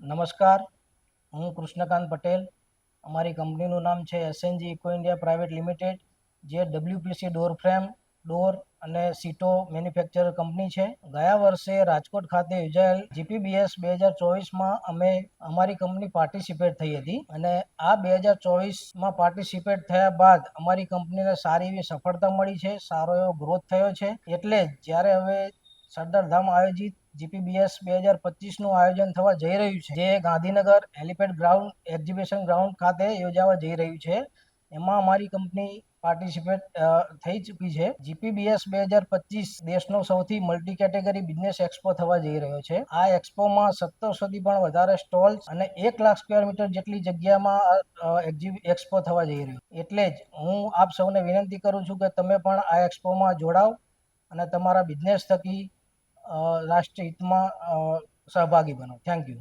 નમસ્કાર, હું કૃષ્ણકાંત પટેલ. અમારી કંપનીનું નામ છે એસએનજી ઇકો ઇન્ડિયા પ્રાઇવેટ લિમિટેડ, જે ડબલ્યુપીસી ડોર ફ્રેમ, ડોર અને સીટો મેન્યુફેક્ચર કંપની છે. ગયા વર્ષે રાજકોટ ખાતે યોજાયેલ જીપીબીએસ 2024માં અમે અમારી કંપની પાર્ટિસિપેટ થઈ હતી અને આ 2024માં પાર્ટિસિપેટ થયા બાદ અમારી કંપનીને સારી એવી સફળતા મળી છે, સારો એવો ગ્રોથ થયો છે. એટલે જ્યારે હવે સરદારધામ આયોજિત જીપીબીએસ 2025નું આયોજન થવા જઈ રહ્યું છે, જે Gandhinagar helipad ground exhibition ground ખાતે યોજાવા જઈ રહ્યું છે. એમાં અમારી કંપની પાર્ટિસિપેટ થઈ ચૂકી છે. જીપીબીએસ 2025 દેશનો સૌથી મલ્ટી કેટેગરી બિઝનેસ એક્સપો થવા જઈ રહ્યો છે. આ એક્સપોમાં 1700થી પણ વધારે સ્ટોલ્સ અને 1 લાખ સ્ક્વેર મીટર જેટલી જગ્યામાં એક્સપો થવા જઈ રહ્યો. એટલે જ હું આપ સૌને વિનંતી કરું છું કે તમે પણ આ એક્સપોમાં જોડાઓ અને તમારા બિઝનેસ થકી રાષ્ટ્રહિતમાં સહભાગી બનો. Thank you.